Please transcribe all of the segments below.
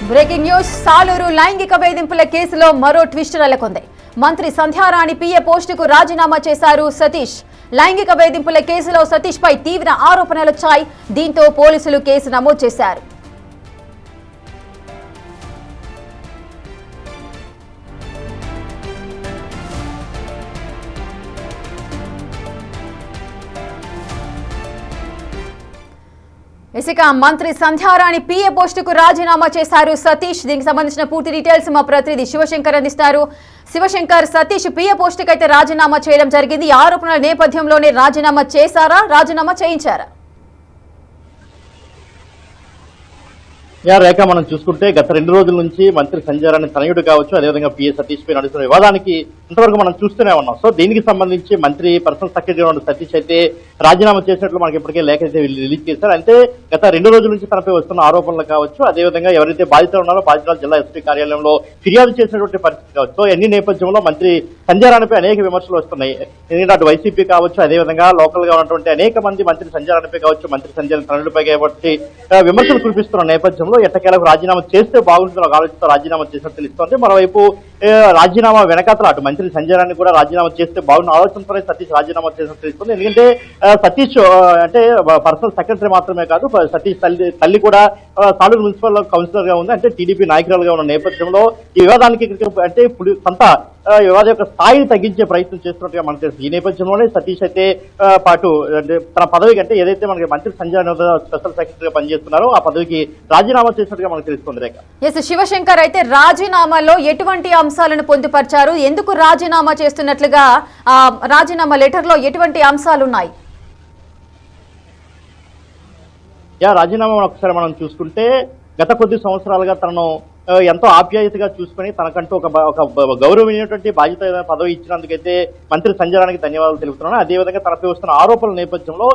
Breaking news. Saluru లైంగిక వేధింపుల కేసులో మరో ట్విస్ట్ నెలకొంది. మంత్రి సంధ్యారాణి పీఏ పోస్టుకు రాజీనామా చేశారు సతీష్. లైంగిక వేధింపుల కేసులో సతీష్ పై తీవ్ర ఆరోపణలొచ్చాయి. దీంతో పోలీసులు కేసు నమోదు చేశారు. ఇసుక మంత్రి సంధ్యారాణి పీఏ పోస్టుకు రాజీనామా చేశారు సతీష్. దీనికి సంబంధించిన పూర్తి డీటెయిల్స్ మా ప్రతినిధి శివశంకర్ అందిస్తారు. శివశంకర్, సతీష్ పీఏ పోస్టుకు అయితే రాజీనామా చేయడం జరిగింది. ఆరోపణల నేపథ్యంలోనే రాజీనామా చేశారా, రాజీనామా చేయించారా? రేఖ, మనం చూసుకుంటే గత 2 రోజుల నుంచి మంత్రి సంధ్యారాణి తనయుడు కావచ్చు, అదేవిధంగా పీఏ సతీష్ పై నడుస్తున్న వివాదానికి ఇంతవరకు మనం చూస్తూనే ఉన్నాం. సో దీనికి సంబంధించి మంత్రి పర్సనల్ సెక్రటరీ ఉన్న సతీష్ అయితే రాజీనామా చేసినట్లు మనకి ఇప్పటికే లేఖ అయితే రిలీజ్ చేశారు. అంటే గత 2 రోజుల నుంచి తనపై వస్తున్న ఆరోపణలు కావచ్చు, అదేవిధంగా ఎవరైతే బాధితులు ఉన్నారో బాధితుల జిల్లా ఎస్పీ కార్యాలయంలో ఫిర్యాదు చేసినటువంటి పరిస్థితి కావచ్చు. సో ఎన్ని నేపథ్యంలో మంత్రి సంధ్యారాణిపై అనేక విమర్శలు వస్తున్నాయి. ఎందుకంటే అటు వైసీపీ కావచ్చు, అదేవిధంగా లోకల్ గా ఉన్నటువంటి అనేక మంది మంత్రి సంధ్యారాణిపై కావచ్చు, మంత్రి సంధ్యారాణి తనయుడిపై కాబట్టి విమర్శలు కురిపిస్తున్న నేపథ్యంలో ఎట్టకేలకు రాజీనామా చేస్తే బాగుంటుందో ఒక ఆలోచనతో రాజీనామా చేసినట్టు తెలుస్తోంది. మరోవైపు రాజీనామా వెనకాతల అటు మంత్రి సంధ్యారాణి కూడా రాజీనామా చేస్తే బాగున్న ఆలోచనతోనే సతీష్ రాజీనామా చేసినట్టు తెలుస్తుంది. ఎందుకంటే సతీష్ అంటే పర్సనల్ సెక్రటరీ మాత్రమే కాదు, సతీష్ తల్లి కూడా సాలూరు మున్సిపల్ కౌన్సిలర్ గా ఉంది. అంటే టీడీపీ నాయకురాలుగా ఉన్న నేపథ్యంలో ఈ వివాదానికి అంటే కొంత వివాదం యొక్క స్థాయిని తగ్గించే ప్రయత్నం చేస్తున్నట్టుగా మనకు తెలుసు. ఈ నేపథ్యంలోనే సతీష్ అయితే పాటు అంటే తన పదవికి అంటే ఏదైతే మనకి మంత్రి సంజయ్ స్పెషల్ సెక్రటరీగా పనిచేస్తున్నారో ఆ పదవికి రాజీనామా చేసినట్టుగా మనకు తెలుస్తుంది. రేఖ, ఎస్ శివశంకర్, అయితే రాజీనామాలో ఎటువంటి అంశాలను పొందుపరిచారు? ఎందుకు రాజీనామా చేస్తున్నట్లుగా రాజీనామా లెటర్ లో ఎటువంటి అంశాలు ఉన్నాయి? రాజీనామా ఒకసారి మనం చూసుకుంటే గత కొద్ది సంవత్సరాలుగా తనను ఎంతో ఆప్యాయతగా చూసుకుని తనకంటూ ఒక గౌరవమైనటువంటి బాధ్యత పదవి ఇచ్చినందుకైతే మంత్రి సంజయరానికి ధన్యవాదాలు తెలుపుతున్నాను. అదేవిధంగా తనపై వస్తున్న ఆరోపణల నేపథ్యంలో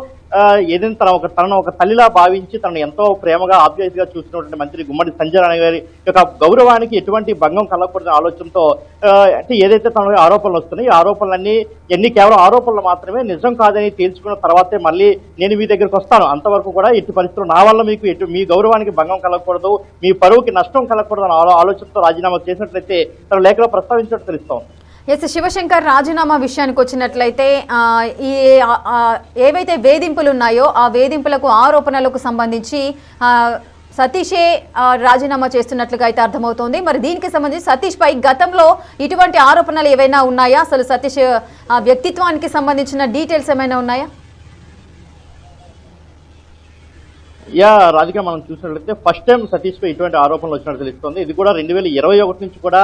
ఏదైనా తనను ఒక తల్లిలా భావించి తనను ఎంతో ప్రేమగా ఆప్యాయతగా చూసినటువంటి మంత్రి గుమ్మడి సంజయరాణి గారి యొక్క గౌరవానికి ఎటువంటి భంగం కలగకూడదనే ఆలోచనతో అంటే ఏదైతే తన ఆరోపణలు వస్తున్నాయి, ఈ ఆరోపణలన్నీ కేవలం ఆరోపణలు మాత్రమే, నిజం కాదని తేల్చుకున్న తర్వాతే మళ్ళీ నేను మీ దగ్గరికి వస్తాను, అంతవరకు కూడా ఎట్టి పరిస్థితులు నా వల్ల మీకు మీ గౌరవానికి భంగం కలగకూడదు, మీ పరువుకి నష్టం కలగకూడదు ఆలోచనతో రాజీనామా చేసినట్లయితే తన లేఖలో ప్రస్తావించినట్టు తెలుస్తోంది. ఎస్ శివశంకర్, రాజీనామా విషయానికి వచ్చినట్లయితే ఈ ఏవైతే వేధింపులు ఉన్నాయో ఆ వేధింపులకు ఆరోపణలకు సంబంధించి సతీషే రాజీనామా చేస్తున్నట్లుగా అయితే అర్థమవుతోంది. మరి దీనికి సంబంధించి సతీష్ పై గతంలో ఇటువంటి ఆరోపణలు ఏవైనా ఉన్నాయా? అసలు సతీష్ వ్యక్తిత్వానికి సంబంధించిన డీటెయిల్స్ ఏమైనా ఉన్నాయా? రాజకీయ మనం చూసినట్లయితే ఫస్ట్ టైం సతీష్ పై ఇటువంటి ఆరోపణలు వచ్చినట్టు తెలుస్తోంది. ఇది కూడా 2021 నుంచి కూడా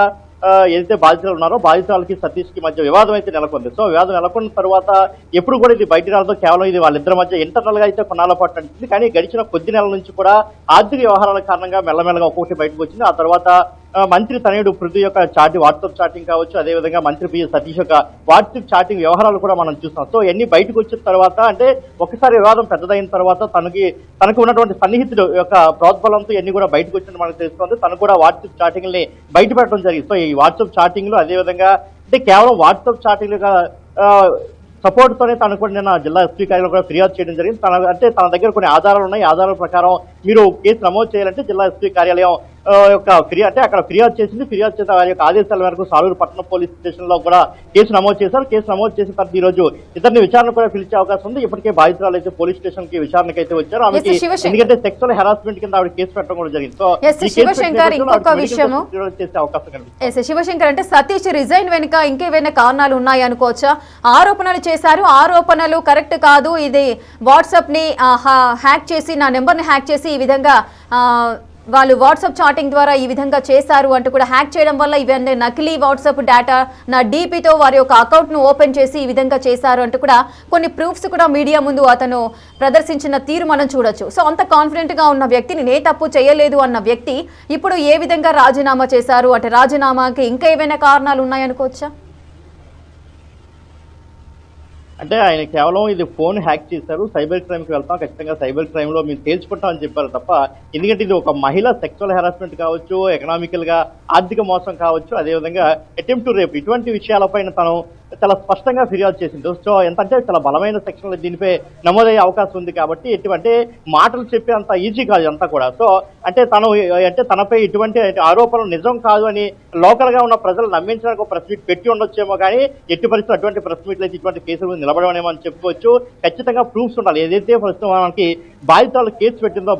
ఏదైతే బాధితులు ఉన్నారో బాధితులకి సతీష్ కి మధ్య వివాదం అయితే నెలకొంది. సో వివాదం నెలకొన్న తర్వాత ఎప్పుడు కూడా ఇది బయట రాలతో కేవలం ఇది వాళ్ళిద్దరి మధ్య ఇంటర్నల్ గా అయితే కొన్నాళ్ళ పాటు నడిచింది. కానీ గడిచిన కొద్ది నెలల నుంచి కూడా ఆర్థిక వ్యవహారాల కారణంగా మెల్లమెల్లగా ఒక్కొక్కటి బయటకు వచ్చింది. ఆ తర్వాత మంత్రి తనయుడు పృథ్వీ యొక్క వాట్సాప్ చాటింగ్ కావచ్చు, అదేవిధంగా మంత్రి పి సతీష్ యొక్క వాట్సాప్ చాటింగ్ వ్యవహారాలు కూడా మనం చూస్తాం. సో ఇవన్నీ బయటకు వచ్చిన తర్వాత అంటే ఒకసారి వివాదం పెద్దదైన తర్వాత తనకు ఉన్నటువంటి సన్నిహితుడు యొక్క ప్రోద్బలంతో ఇవన్నీ కూడా బయటకు వచ్చినట్టు మనకు తెలుస్తుంది. తను కూడా వాట్సాప్ చాటింగ్ ని బయట పెట్టడం జరిగింది. సో ఈ వాట్సాప్ చాటింగ్ లో అదేవిధంగా అంటే కేవలం వాట్సాప్ చాటింగ్ సపోర్ట్ తోనే తను కూడా నిన్న జిల్లా ఎస్పీ కార్యాలయంలో కూడా ఫిర్యాదు చేయడం జరిగింది. తన దగ్గర కొన్ని ఆధారాలు ఉన్నాయి. ఆధారాల ప్రకారం మీరు కేసు నమోదు చేయాలంటే జిల్లా ఎస్పీ కార్యాలయం యొక్క అక్కడ ఫిర్యాదు చేసింది. ఫిర్యాదు చేసిన వారి యొక్క ఆదేశాల మేరకు సాలూరు పట్టణ పోలీస్ స్టేషన్ లో కూడా కేసు నమోదు చేశారు. కేసు నమోదు చేసిన తర్వాత ఈ రోజు ఇద్దరిని విచారణ కూడా పిలిచే అవకాశం ఉంది. ఇప్పటికే బాధితురాలు అయితే పోలీస్ స్టేషన్ కి విచారణకు అయితే వచ్చారు. ఆమెకి ఎందుకంటే సెక్సువల్ హెరాస్మెంట్ కింద ఆవిడ కేసు పెట్టడం కూడా జరిగింది. సో చేసే అవకాశం కనిపిస్తుంది. శివశంకర్, అంటే సతీష్ రిజైన్ వెనుక ఇంకేమైనా కారణాలు ఉన్నాయి అనుకోవచ్చా? ఆరోపణలు చేశారు, ఆరోపణలు కరెక్ట్ కాదు, ఇది వాట్సాప్ ని హ్యాక్ చేసి నా నెంబర్ ని హ్యాక్ చేసి ఈ విధంగా వాళ్ళు వాట్సాప్ చాటింగ్ ద్వారా ఈ విధంగా చేశారు అంటూ కూడా, హ్యాక్ చేయడం వల్ల ఇవన్నీ నకిలీ వాట్సాప్ డేటా నా డీపీతో వారి యొక్క అకౌంట్ను ఓపెన్ చేసి ఈ విధంగా చేశారు అంటూ కూడా కొన్ని ప్రూఫ్స్ కూడా మీడియా ముందు అతను ప్రదర్శించిన తీరు మనం చూడొచ్చు. సో అంత కాన్ఫిడెంట్గా ఉన్న వ్యక్తిని నే తప్పు చేయలేదు అన్న వ్యక్తి ఇప్పుడు ఏ విధంగా రాజీనామా చేశారు అంటే రాజీనామాకి ఇంకా ఏమైనా కారణాలు ఉన్నాయనుకోవచ్చా? అంటే ఆయన కేవలం ఇది ఫోన్ హ్యాక్ చేశారు, సైబర్ క్రైమ్కి వెళ్తాం, ఖచ్చితంగా సైబర్ క్రైమ్లో మేము తేల్చుకుంటామని చెప్పారు తప్ప, ఎందుకంటే ఇది ఒక మహిళ సెక్సువల్ హెరాస్మెంట్ కావచ్చు, ఎకనామికల్గా ఆర్థిక మోసం కావచ్చు, అదేవిధంగా అటెంప్ట్ టు రేప్ ఇటువంటి విషయాలపైన తను చాలా స్పష్టంగా ఫిర్యాదు చేసింది. సో ఎంతంటే చాలా బలమైన సెక్షన్లు దీనిపై నమోదయ్యే అవకాశం ఉంది కాబట్టి ఎటువంటి మాటలు చెప్పే అంత ఈజీ కాదు అంతా కూడా. సో అంటే తనపై ఇటువంటి ఆరోపణలు నిజం కాదు అని లోకల్ గా ఉన్న ప్రజలు నమ్మించడానికి ఒక ప్రెస్ మీట్ పెట్టి ఉండొచ్చేమో కానీ ఎట్టి పరిస్థితులు అటువంటి ప్రెస్ మీట్లు అయితే ఇటువంటి కేసుల మీద నిలబడమనేమో అని చెప్పుకోవచ్చు. ఖచ్చితంగా ప్రూఫ్స్ ఉండాలి. ఏదైతే ప్రస్తుతం మనకి బాధితురాలు కేసు పెట్టిందో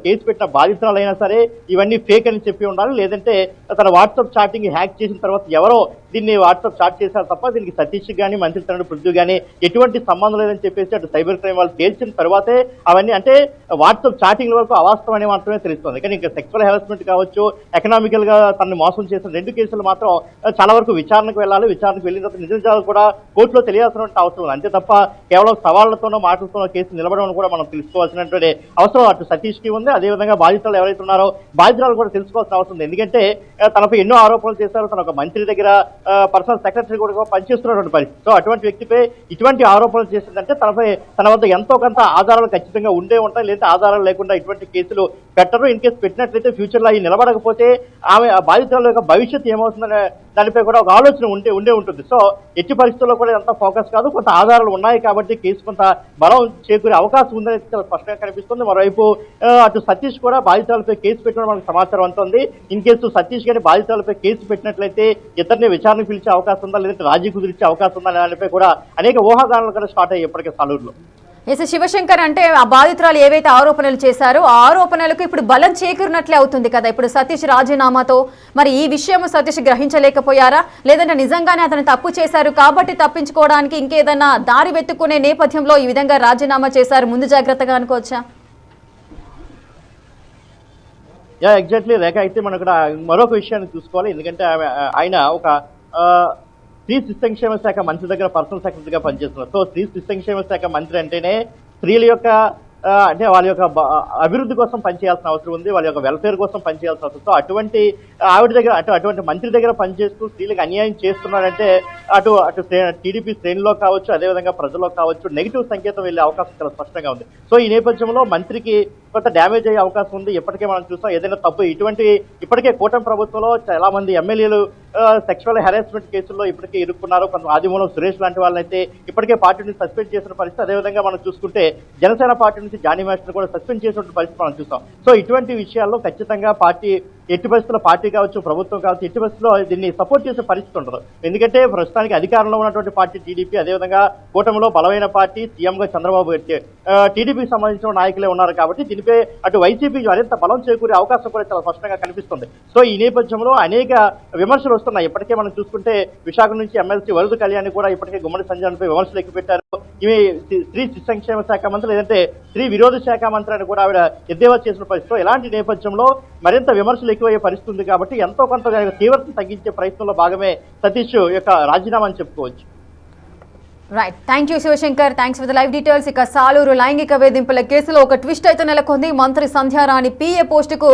కేసు పెట్టిన బాధితురాలైనా సరే ఇవన్నీ ఫేక్ అని చెప్పి ఉండాలి. లేదంటే తన వాట్సాప్ చాటింగ్ హ్యాక్ చేసిన తర్వాత ఎవరో దీన్ని వాట్సాప్ చాట్ చేశారు తప్ప దీనికి సతీష్ కానీ మంత్రి తనడు పృథ్వీ కానీ ఎటువంటి సంబంధం లేదని చెప్పేసి అటు సైబర్ క్రైమ్ వాళ్ళు తేల్చిన తర్వాతే అవన్నీ అంటే వాట్సాప్ చాటింగ్ వరకు అవాస్తవం అని మాత్రమే తెలుస్తుంది. కానీ ఇంకా సెక్సువల్ హెరాస్మెంట్ కావచ్చు, ఎకనామికల్ గా తనని మోసం చేసిన 2 కేసులు మాత్రం చాలా వరకు విచారణకు వెళ్ళాలి. విచారణకు వెళ్ళిన తర్వాత నిజాలు కూడా కోర్టులో తెలియాల్సిన అవసరం ఉంది. అంతే తప్ప కేవలం సవాళ్లతోనో మాటలతోనో కేసు నిలబడడం కూడా మనం తెలుసుకోవాల్సినటువంటి అవసరం అటు సతీష్ కి ఉంది. అదేవిధంగా బాధితులు ఎవరైతే ఉన్నారో బాధితురాలు కూడా తెలుసుకోవాల్సిన అవసరం ఉంది. ఎందుకంటే తనపై ఎన్నో ఆరోపణలు చేశారు. తన ఒక మంత్రి దగ్గర పర్సనల్ సెక్రటరీ కూడా పనిచేస్తున్నటువంటి పరిస్థితి. సో అటువంటి వ్యక్తిపై ఇటువంటి ఆరోపణలు చేసిందంటే తన వద్ద ఎంతో కొంత ఆధారాలు ఖచ్చితంగా ఉండే ఉంటాయి. లేదా ఆధారాలు లేకుండా ఇటువంటి కేసులు పెట్టరు. ఇన్ కేసు పెట్టినట్లయితే ఫ్యూచర్ లో అవి నిలబడకపోతే ఆమె బాధితుల యొక్క భవిష్యత్తు ఏమవుతుందనే దానిపై కూడా ఒక ఆలోచన ఉండే ఉంటుంది. సో ఎట్టి పరిస్థితుల్లో కూడా ఎంత ఫోకస్ కాదు, కొంత ఆధారాలు ఉన్నాయి కాబట్టి కేసు కొంత బలం చేకూరే అవకాశం ఉందని చాలా స్పష్టంగా కనిపిస్తుంది. మరోవైపు అటు సతీష్ కూడా బాధితులపై కేసు పెట్టడం మనకు సమాచారం అంతుంది. ఇన్ కేసు సతీష్ గారి బాధితులపై కేసు పెట్టినట్లయితే ఇద్దరిని విచారణకు పిలిచే అవకాశం ఉందా, లేదంటే రాజీ కుదిరించే అవకాశం ఉందా అనే దానిపై కూడా అనేక ఊహాగానాలు కూడా స్టార్ట్ అయ్యాయి ఇప్పటికే సాలూరులో. ఎస్ శివశంకర్, అంటే ఆ బాధితురాలు ఏవైతే ఆరోపణలు చేశారో ఆ ఆరోపణలకు ఇప్పుడు బలం చేకూరినట్లే అవుతుంది కదా. ఇప్పుడు సతీష్ రాజీనామాతో మరి ఈ విషయం సతీష్ గ్రహించలేకపోయారా, లేదంటే నిజంగానే అతను తప్పు చేశారు కాబట్టి తప్పించుకోవడానికి ఇంకేదన్నా దారి వెతుక్కునే నేపథ్యంలో ఈ విధంగా రాజీనామా చేశారు, ముందు జాగ్రత్తగా అనుకోవచ్చా? ఎగ్జాక్ట్లీ రేఖ. అయితే మనం ఇక్కడ మరొక విషయాన్ని చూసుకోవాలి. ఎందుకంటే ఆయన ఒక స్త్రీ శిశు సంక్షేమ శాఖ మంత్రి దగ్గర పర్సనల్ సెక్రటరీగా పనిచేస్తున్నారు. సో స్త్రీ శిశు సంక్షేమ శాఖ మంత్రి అంటేనే స్త్రీల యొక్క అంటే వాళ్ళ యొక్క అభివృద్ధి కోసం పనిచేయాల్సిన అవసరం ఉంది, వాళ్ళ యొక్క వెల్ఫేర్ కోసం పనిచేయాల్సిన అవసరం. సో అటువంటి ఆవిడ దగ్గర అటువంటి మంత్రి దగ్గర పనిచేస్తూ స్త్రీలకు అన్యాయం చేస్తున్నారంటే అటు టీడీపీ శ్రేణిలో కావచ్చు, అదేవిధంగా ప్రజల్లో కావచ్చు నెగిటివ్ సంకేతం వెళ్ళే అవకాశం చాలా స్పష్టంగా ఉంది. సో ఈ నేపథ్యంలో మంత్రికి కొంత డ్యామేజ్ అయ్యే అవకాశం ఉంది. ఇప్పటికే మనం చూస్తాం ఏదైనా తప్పు ఇప్పటికే కూటమి ప్రభుత్వంలో చాలా మంది ఎమ్మెల్యేలు సెక్షువల్ హెరాస్మెంట్ కేసుల్లో ఇప్పటికే ఇరుక్కున్నారు. కొంత ఆదిమూలం సురేష్ లాంటి వాళ్ళైతే ఇప్పటికే పార్టీ నుంచి సస్పెండ్ చేసిన పరిస్థితి. అదేవిధంగా మనం చూసుకుంటే జనసేన పార్టీ నుంచి జానీ మాస్టర్ కూడా సస్పెండ్ చేసిన పరిస్థితి మనం చూస్తాం. సో ఇటువంటి విషయాల్లో ఖచ్చితంగా పార్టీ ఎట్టి పరిస్థితుల్లో పార్టీ కావచ్చు, ప్రభుత్వం కావచ్చు, ఎట్టి పరిస్థితుల్లో దీన్ని సపోర్ట్ చేసే పరిస్థితి ఉండదు. ఎందుకంటే ప్రస్తుతానికి అధికారంలో ఉన్నటువంటి పార్టీ టీడీపీ, అదేవిధంగా కూటమిలో బలమైన పార్టీ సీఎంగా చంద్రబాబు టీడీపీకి సంబంధించిన నాయకులే ఉన్నారు కాబట్టి దీనిపై అటు వైసీపీ మరింత బలం చేకూరే అవకాశం కూడా చాలా స్పష్టంగా కనిపిస్తుంది. సో ఈ నేపథ్యంలో అనేక విమర్శలు వస్తున్నాయి. ఇప్పటికే మనం చూసుకుంటే విశాఖ నుంచి ఎమ్మెల్సీ వరద కళ్యాణ్ కూడా ఇప్పటికే గుమ్మడి సంజయన్పై విమర్శలు ఎక్కుపెట్టారు. ఇవి స్త్రీ శిశు సంక్షేమ శాఖ మంత్రి లేదంటే స్త్రీ విరోధ శాఖ మంత్రి అని కూడా ఆవిడ ఎద్దేవా చేసిన పరిస్థితి. ఇలాంటి నేపథ్యంలో మరింత విమర్శలు ఎక్కువయ్యే పరిస్థితి ఉంది కాబట్టి ఎంతో కొంత తీవ్రత తగ్గించే ప్రయత్నంలో భాగమే సతీష్ యొక్క రాజీనామా అని చెప్పుకోవచ్చు. Right, thank you Shivashankar, thanks for the live details. ఇక సాలూరు లైంగిక వేధింపుల కేసులో ఒక ట్విస్ట్ అయితే నెలకొంది. మంత్రి సంధ్యారాణి పిఏ పోస్టుకు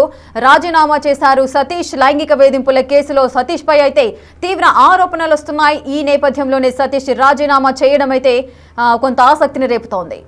రాజీనామా చేశారు సతీష్. లైంగిక వేధింపుల కేసులో సతీష్ పై అయితే తీవ్ర ఆరోపణలు వస్తున్నాయి. ఈ నేపథ్యంలోనే సతీష్ రాజీనామా చేయడం అయితే కొంత ఆసక్తిని రేపుతోంది.